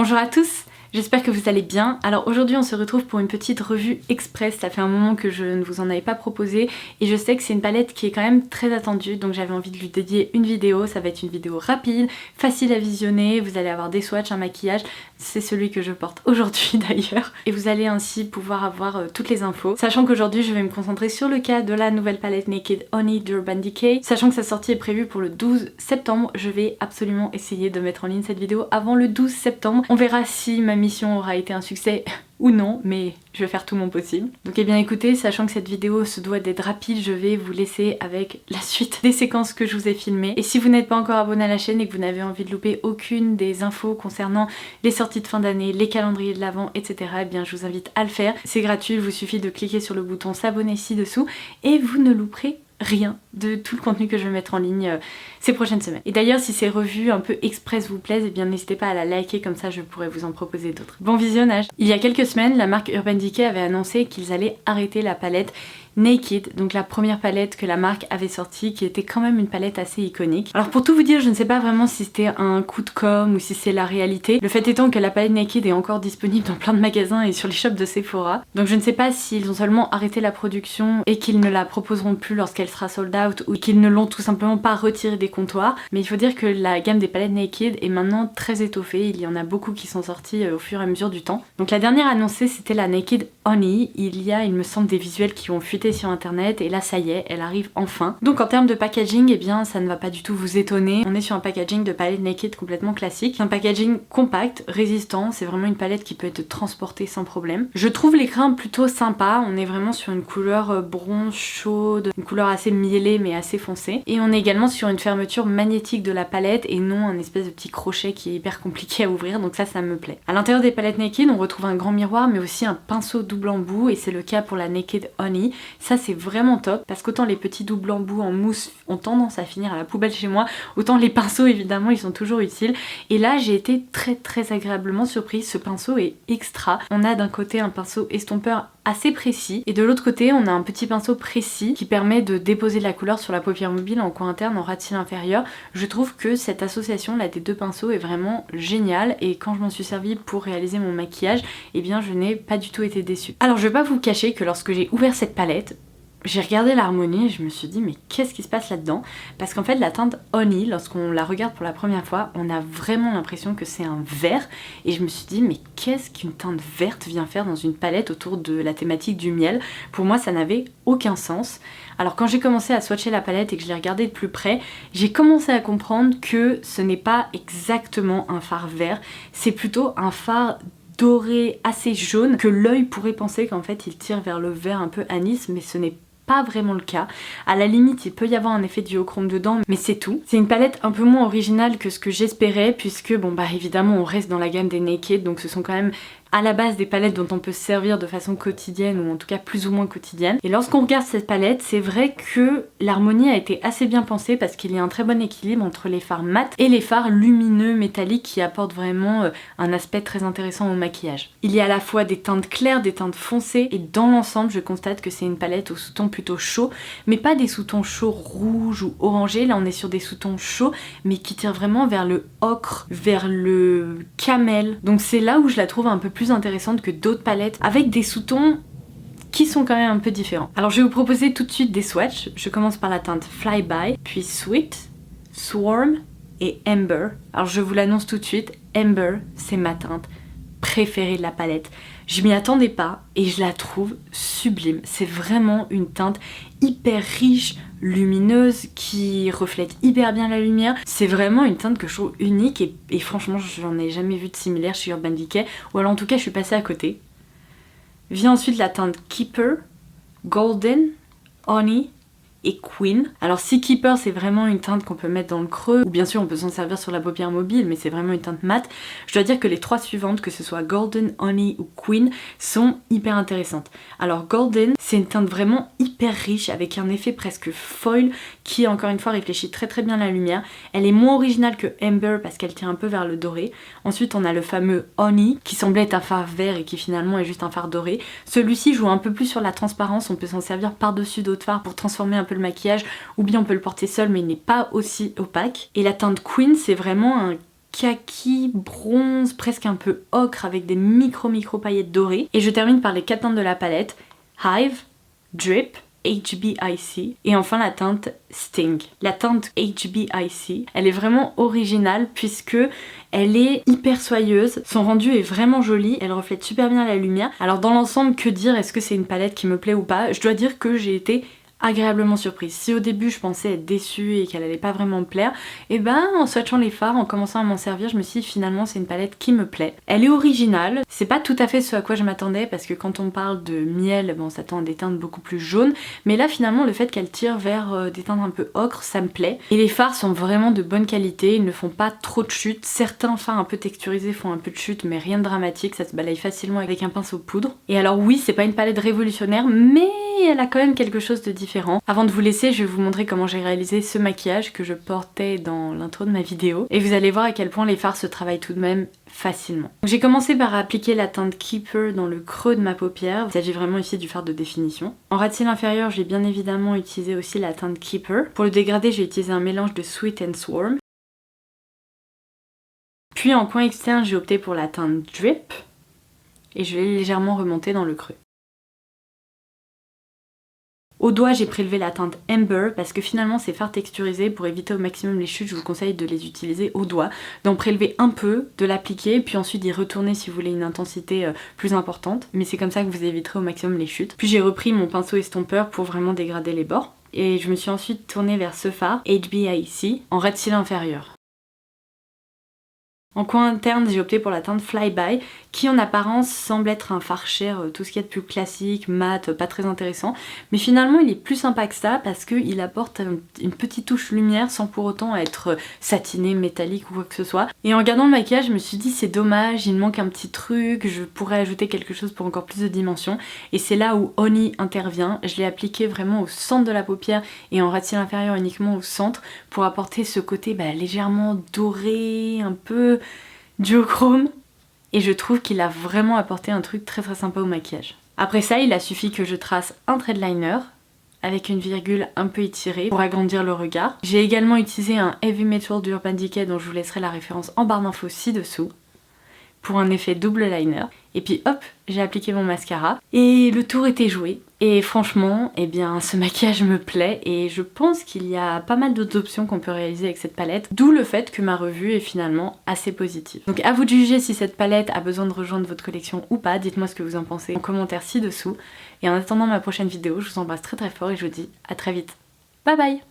Bonjour à tous, j'espère que vous allez bien. Alors aujourd'hui on se retrouve pour une petite revue express, ça fait un moment que je ne vous en avais pas proposé et je sais que c'est une palette qui est quand même très attendue, donc j'avais envie de lui dédier une vidéo. Ça va être une vidéo rapide, facile à visionner, vous allez avoir des swatchs, un maquillage, c'est celui que je porte aujourd'hui d'ailleurs, et vous allez ainsi pouvoir avoir toutes les infos, sachant qu'aujourd'hui je vais me concentrer sur le cas de la nouvelle palette Naked Honey d'Urban Decay. Sachant que sa sortie est prévue pour le 12 septembre, je vais absolument essayer de mettre en ligne cette vidéo avant le 12 septembre. On verra si ma mission aura été un succès ou non, mais je vais faire tout mon possible. Donc eh bien écoutez, sachant que cette vidéo se doit d'être rapide, je vais vous laisser avec la suite des séquences que je vous ai filmées. Et si vous n'êtes pas encore abonné à la chaîne et que vous n'avez envie de louper aucune des infos concernant les sorties de fin d'année, les calendriers de l'Avent, etc., eh bien je vous invite à le faire. C'est gratuit, il vous suffit de cliquer sur le bouton s'abonner ci-dessous et vous ne louperez rien de tout le contenu que je vais mettre en ligne ces prochaines semaines. Et d'ailleurs si ces revues un peu express vous plaisent, eh bien n'hésitez pas à la liker, comme ça je pourrai vous en proposer d'autres. Bon visionnage. Il y a quelques semaines, la marque Urban Decay avait annoncé qu'ils allaient arrêter la palette Naked, donc la première palette que la marque avait sortie, qui était quand même une palette assez iconique. Alors pour tout vous dire, je ne sais pas vraiment si c'était un coup de com' ou si c'est la réalité. Le fait étant que la palette Naked est encore disponible dans plein de magasins et sur les shops de Sephora. Donc je ne sais pas s'ils ont seulement arrêté la production et qu'ils ne la proposeront plus lorsqu'elle sera sold out, ou qu'ils ne l'ont tout simplement pas retirée des comptoirs. Mais il faut dire que la gamme des palettes Naked est maintenant très étoffée. Il y en a beaucoup qui sont sortis au fur et à mesure du temps. Donc la dernière annoncée, c'était la Naked Honey. Il y a, il me semble, des visuels qui ont fuité sur internet et là ça y est, elle arrive enfin. Donc en termes de packaging, eh bien ça ne va pas du tout vous étonner. On est sur un packaging de palette Naked complètement classique. Un packaging compact, résistant, c'est vraiment une palette qui peut être transportée sans problème. Je trouve l'écrin plutôt sympa, on est vraiment sur une couleur bronze chaude, une couleur assez mielée mais assez foncée. Et on est également sur une fermeture magnétique de la palette et non un espèce de petit crochet qui est hyper compliqué à ouvrir, donc ça me plaît. À l'intérieur des palettes Naked, on retrouve un grand miroir mais aussi un pinceau double embout et c'est le cas pour la Naked Honey. Ça c'est vraiment top parce qu'autant les petits doubles embouts en mousse ont tendance à finir à la poubelle chez moi, autant les pinceaux évidemment ils sont toujours utiles. Et là j'ai été très agréablement surprise, ce pinceau est extra. On a d'un côté un pinceau estompeur assez précis et de l'autre côté on a un petit pinceau précis qui permet de déposer de la couleur sur la paupière mobile en coin interne, en ras de cils inférieur. Je trouve que cette association là des deux pinceaux est vraiment géniale et quand je m'en suis servie pour réaliser mon maquillage, eh bien je n'ai pas du tout été déçue. Alors je vais pas vous cacher que lorsque j'ai ouvert cette palette, j'ai regardé l'harmonie et je me suis dit mais qu'est-ce qui se passe là-dedans? Parce qu'en fait la teinte Honey, lorsqu'on la regarde pour la première fois, on a vraiment l'impression que c'est un vert et je me suis dit mais qu'est-ce qu'une teinte verte vient faire dans une palette autour de la thématique du miel? Pour moi ça n'avait aucun sens. Alors quand j'ai commencé à swatcher la palette et que je l'ai regardée de plus près, j'ai commencé à comprendre que ce n'est pas exactement un fard vert, c'est plutôt un fard doré assez jaune que l'œil pourrait penser qu'en fait il tire vers le vert un peu anis, mais ce n'est pas vraiment le cas. À la limite il peut y avoir un effet duochrome dedans mais c'est tout. C'est une palette un peu moins originale que ce que j'espérais puisque bon bah évidemment on reste dans la gamme des Naked, donc ce sont quand même à la base des palettes dont on peut se servir de façon quotidienne ou en tout cas plus ou moins quotidienne. Et lorsqu'on regarde cette palette, c'est vrai que l'harmonie a été assez bien pensée parce qu'il y a un très bon équilibre entre les fards mat et les fards lumineux métalliques qui apportent vraiment un aspect très intéressant au maquillage. Il y a à la fois des teintes claires, des teintes foncées et dans l'ensemble je constate que c'est une palette aux sous-tons plutôt chauds, mais pas des sous-tons chauds rouges ou orangés. Là on est sur des sous-tons chauds mais qui tirent vraiment vers le ocre, vers le camel. Donc c'est là où je la trouve un peu plus intéressante que d'autres palettes avec des sous-tons qui sont quand même un peu différents. Alors je vais vous proposer tout de suite des swatchs. Je commence par la teinte Flyby, puis Sweet, Swarm et Amber. Alors je vous l'annonce tout de suite, Amber c'est ma teinte préférée de la palette. Je m'y attendais pas et je la trouve sublime. C'est vraiment une teinte hyper riche, lumineuse, qui reflète hyper bien la lumière. C'est vraiment une teinte que je trouve unique et franchement j'en ai jamais vu de similaire chez Urban Decay, ou alors en tout cas je suis passée à côté. Vient ensuite la teinte Keeper, Golden, Honey et Queen. Alors si Keeper c'est vraiment une teinte qu'on peut mettre dans le creux, ou bien sûr on peut s'en servir sur la paupière mobile, mais c'est vraiment une teinte mate, je dois dire que les trois suivantes, que ce soit Golden, Honey ou Queen, sont hyper intéressantes. Alors Golden c'est une teinte vraiment hyper riche avec un effet presque foil qui encore une fois réfléchit très bien la lumière. Elle est moins originale que Amber parce qu'elle tire un peu vers le doré. Ensuite on a le fameux Honey qui semblait être un fard vert et qui finalement est juste un fard doré. Celui-ci joue un peu plus sur la transparence, on peut s'en servir par-dessus d'autres fards pour transformer un peu le maquillage, ou bien on peut le porter seul mais il n'est pas aussi opaque. Et la teinte Queen c'est vraiment un kaki, bronze, presque un peu ocre avec des micro paillettes dorées. Et je termine par les 4 teintes de la palette, Hive, Drip, HBIC et enfin la teinte Sting. La teinte HBIC, elle est vraiment originale puisque elle est hyper soyeuse, son rendu est vraiment joli, elle reflète super bien la lumière. Alors dans l'ensemble, que dire, est-ce que c'est une palette qui me plaît ou pas? Je dois dire que j'ai été agréablement surprise. Si au début je pensais être déçue et qu'elle allait pas vraiment me plaire, et ben en swatchant les fards, en commençant à m'en servir, je me suis dit finalement c'est une palette qui me plaît. Elle est originale, c'est pas tout à fait ce à quoi je m'attendais parce que quand on parle de miel, bon, on s'attend à des teintes beaucoup plus jaunes, mais là finalement le fait qu'elle tire vers des teintes un peu ocre, ça me plaît. Et les fards sont vraiment de bonne qualité, ils ne font pas trop de chutes. Certains fards un peu texturisés font un peu de chute mais rien de dramatique, ça se balaye facilement avec un pinceau poudre. Et alors oui, c'est pas une palette révolutionnaire mais elle a quand même quelque chose de différent. Avant de vous laisser, je vais vous montrer comment j'ai réalisé ce maquillage que je portais dans l'intro de ma vidéo. Et vous allez voir à quel point les fards se travaillent tout de même facilement. J'ai commencé par appliquer la teinte Keeper dans le creux de ma paupière. Il s'agit vraiment ici du fard de définition. En ras de cils inférieur, j'ai bien évidemment utilisé aussi la teinte Keeper. Pour le dégradé, j'ai utilisé un mélange de Sweet and Swarm. Puis en coin externe, j'ai opté pour la teinte Drip. Et je l'ai légèrement remontée dans le creux. Au doigt, j'ai prélevé la teinte Amber parce que finalement ces fards texturisés, pour éviter au maximum les chutes, je vous conseille de les utiliser au doigt, d'en prélever un peu, de l'appliquer, puis ensuite d'y retourner si vous voulez une intensité plus importante. Mais c'est comme ça que vous éviterez au maximum les chutes. Puis j'ai repris mon pinceau estompeur pour vraiment dégrader les bords. Et je me suis ensuite tournée vers ce fard, HBIC, en ras de cils inférieur. En coin interne, j'ai opté pour la teinte Flyby, qui en apparence semble être un fard cher, tout ce qu'il y a de plus classique, mat, pas très intéressant. Mais finalement, il est plus sympa que ça parce qu'il apporte une petite touche lumière sans pour autant être satiné, métallique ou quoi que ce soit. Et en regardant le maquillage, je me suis dit c'est dommage, il me manque un petit truc, je pourrais ajouter quelque chose pour encore plus de dimension. Et c'est là où Honey intervient. Je l'ai appliqué vraiment au centre de la paupière et en ras de cils inférieur uniquement au centre pour apporter ce côté légèrement doré, un peu duochrome, et je trouve qu'il a vraiment apporté un truc très sympa au maquillage. Après ça, il a suffi que je trace un trait de liner avec une virgule un peu étirée pour agrandir le regard. J'ai également utilisé un Heavy Metal d'Urban Decay dont je vous laisserai la référence en barre d'infos ci-dessous pour un effet double liner. Et puis hop, j'ai appliqué mon mascara et le tour était joué. Et franchement, eh bien, ce maquillage me plaît et je pense qu'il y a pas mal d'autres options qu'on peut réaliser avec cette palette, d'où le fait que ma revue est finalement assez positive. Donc à vous de juger si cette palette a besoin de rejoindre votre collection ou pas, dites-moi ce que vous en pensez en commentaire ci-dessous. Et en attendant ma prochaine vidéo, je vous embrasse très fort et je vous dis à très vite. Bye bye!